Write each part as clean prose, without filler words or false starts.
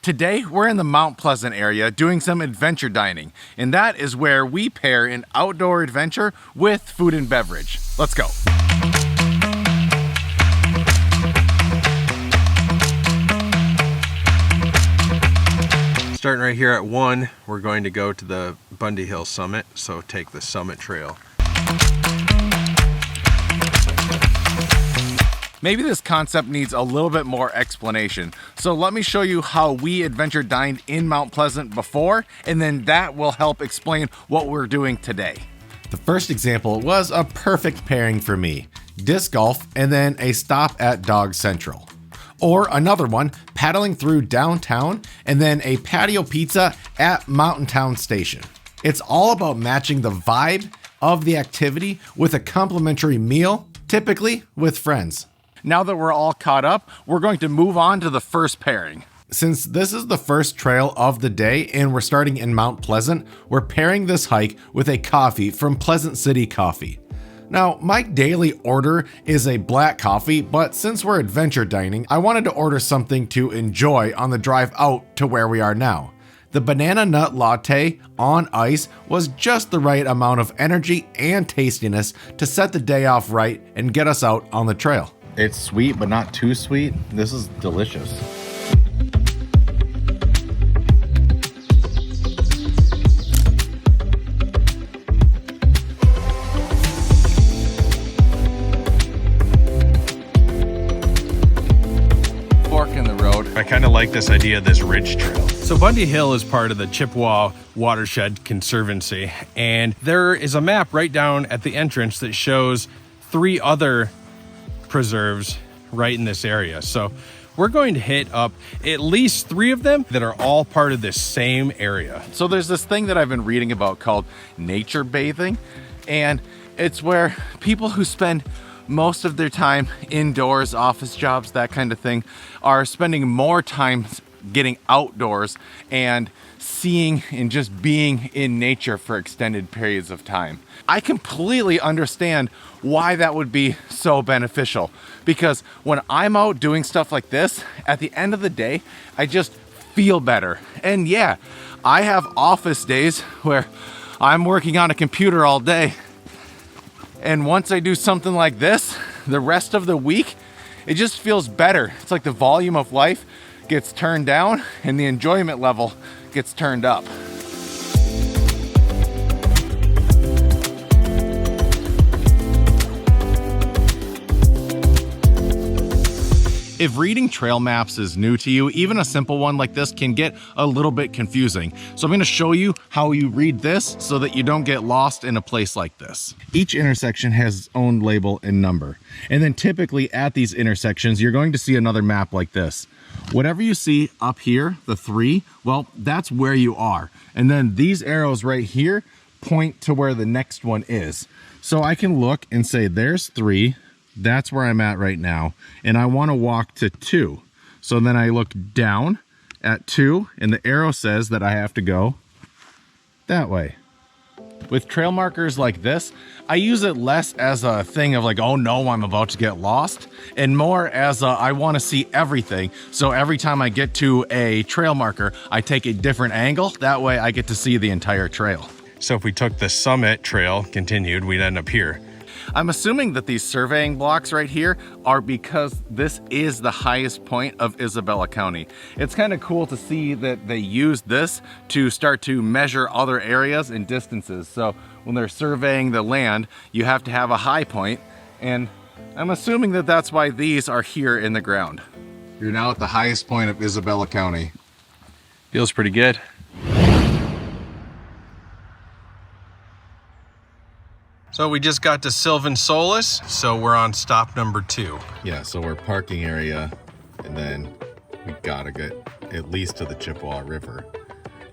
Today, we're in the Mount Pleasant area doing some adventure dining, and that is where we pair an outdoor adventure with food and beverage. Let's go. Starting right here at 1, we're going to go to the Bundy Hill summit, so take the summit trail. Maybe this concept needs a little bit more explanation, so let me show you how we adventure dined in Mount Pleasant before, and then that will help explain what we're doing today. The first example was a perfect pairing for me: disc golf and then a stop at Dog Central. Or another one, paddling through downtown and then a patio pizza at Mountain Town Station. It's all about matching the vibe of the activity with a complimentary meal, typically with friends. Now that we're all caught up, we're going to move on to the first pairing. Since this is the first trail of the day and we're starting in Mount Pleasant, we're pairing this hike with a coffee from Pleasant City Coffee. Now, my daily order is a black coffee, but since we're adventure dining, I wanted to order something to enjoy on the drive out to where we are now. The banana nut latte on ice was just the right amount of energy and tastiness to set the day off right and get us out on the trail. It's sweet, but not too sweet. This is delicious. I kind of like this idea of this ridge trail. So Bundy Hill is part of the Chippewa Watershed Conservancy, and there is a map right down at the entrance that shows 3 other preserves right in this area. So we're going to hit up at least 3 of them that are all part of this same area. So there's this thing that I've been reading about called nature bathing, and it's where people who spend most of their time indoors, office jobs, that kind of thing, are spending more time getting outdoors and seeing and just being in nature for extended periods of time. I completely understand why that would be so beneficial, because when I'm out doing stuff like this, at the end of the day, I just feel better. And yeah, I have office days where I'm working on a computer all day, and once I do something like this, the rest of the week, it just feels better. It's like the volume of life gets turned down and the enjoyment level gets turned up. If reading trail maps is new to you, even a simple one like this can get a little bit confusing. So I'm going to show you how you read this so that you don't get lost in a place like this. Each intersection has its own label and number. And then typically at these intersections, you're going to see another map like this. Whatever you see up here, the 3, well, that's where you are. And then these arrows right here point to where the next one is. So I can look and say, there's 3. That's where I'm at right now, and I want to walk to 2. So then I look down at 2, and the arrow says that I have to go that way. With trail markers like this, I use it less as a thing of like, oh no, I'm about to get lost, and more as I want to see everything. So every time I get to a trail marker, I take a different angle. That way I get to see the entire trail. So if we took the summit trail, continued, we'd end up here. I'm assuming that these surveying blocks right here are because this is the highest point of Isabella County. It's kind of cool to see that they use this to start to measure other areas and distances. So when they're surveying the land, you have to have a high point, and I'm assuming that that's why these are here in the ground. You're now at the highest point of Isabella County. Feels pretty good. So we just got to Sylvan, Solace, so we're on stop number 2. Yeah, so we're parking area, and then we gotta get at least to the Chippewa River.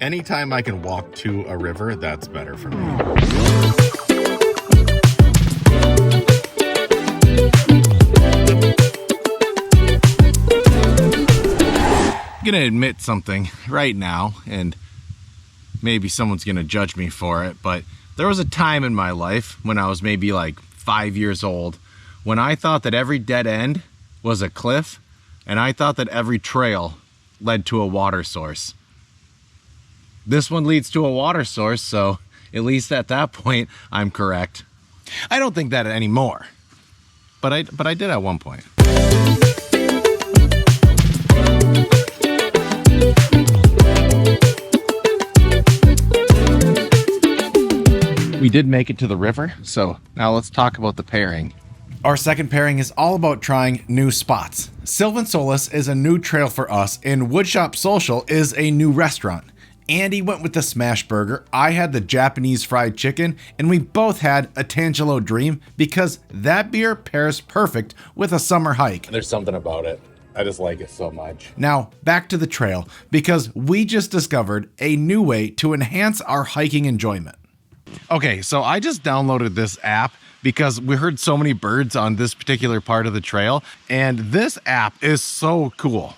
Anytime I can walk to a river, that's better for me. I'm gonna admit something right now, and maybe someone's gonna judge me for it, but there was a time in my life when I was maybe like 5 years old when I thought that every dead end was a cliff, and I thought that every trail led to a water source. This one leads to a water source, so at least at that point, I'm correct. I don't think that anymore, but I did at one point. We did make it to the river, so now let's talk about the pairing. Our second pairing is all about trying new spots. Sylvan Solace is a new trail for us, and Woodshop Social is a new restaurant. Andy went with the smash burger, I had the Japanese fried chicken, and we both had a Tangelo Dream because that beer pairs perfect with a summer hike. There's something about it. I just like it so much. Now, back to the trail, because we just discovered a new way to enhance our hiking enjoyment. Okay, so I just downloaded this app because we heard so many birds on this particular part of the trail, and this app is so cool.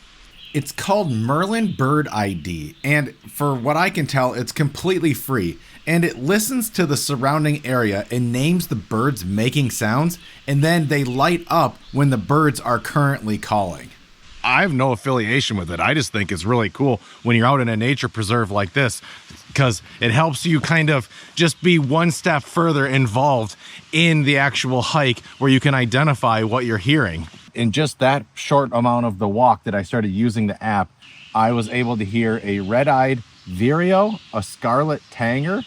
It's called Merlin Bird ID, and for what I can tell, it's completely free, and it listens to the surrounding area and names the birds making sounds, and then they light up when the birds are currently calling. I have no affiliation with it. I just think it's really cool when you're out in a nature preserve like this, because it helps you kind of just be one step further involved in the actual hike where you can identify what you're hearing. In just that short amount of the walk that I started using the app, I was able to hear a red-eyed vireo, a scarlet tanger,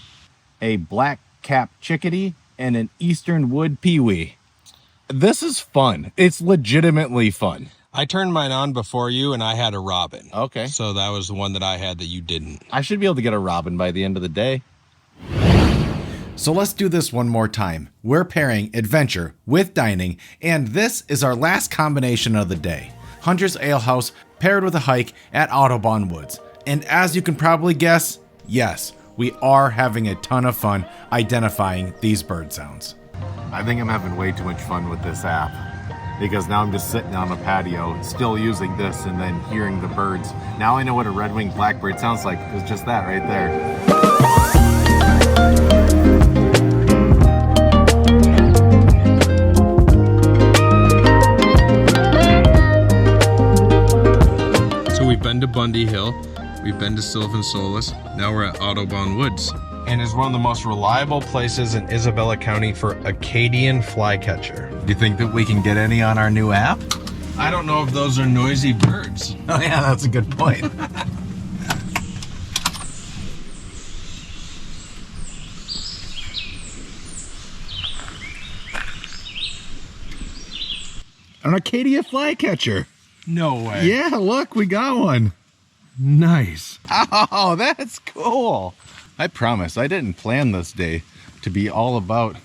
a black-capped chickadee, and an eastern wood pewee. This is fun. It's legitimately fun. I turned mine on before you, and I had a robin. Okay. So that was the one that I had that you didn't. I should be able to get a robin by the end of the day. So let's do this one more time. We're pairing adventure with dining, and this is our last combination of the day. Hunter's Ale House paired with a hike at Audubon Woods. And as you can probably guess, yes, we are having a ton of fun identifying these bird sounds. I think I'm having way too much fun with this app, because now I'm just sitting on a patio, still using this and then hearing the birds. Now I know what a red-winged blackbird sounds like. It's just that right there. So we've been to Bundy Hill, we've been to Sylvan Solace, now we're at Audubon Woods. And is one of the most reliable places in Isabella County for Acadian flycatcher. Do you think that we can get any on our new app? I don't know if those are noisy birds. Oh yeah, that's a good point. An Acadia flycatcher. No way. Yeah, look, we got one. Nice. Oh, that's cool. I promise I didn't plan this day to be all about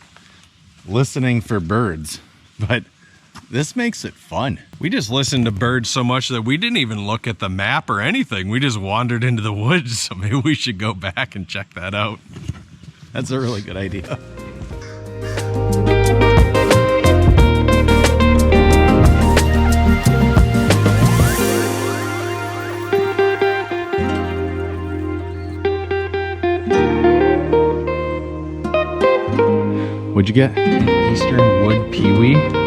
listening for birds, but this makes it fun. We just listened to birds so much that we didn't even look at the map or anything. We just wandered into the woods, so maybe we should go back and check that out. That's a really good idea. What'd you get? Eastern wood pewee.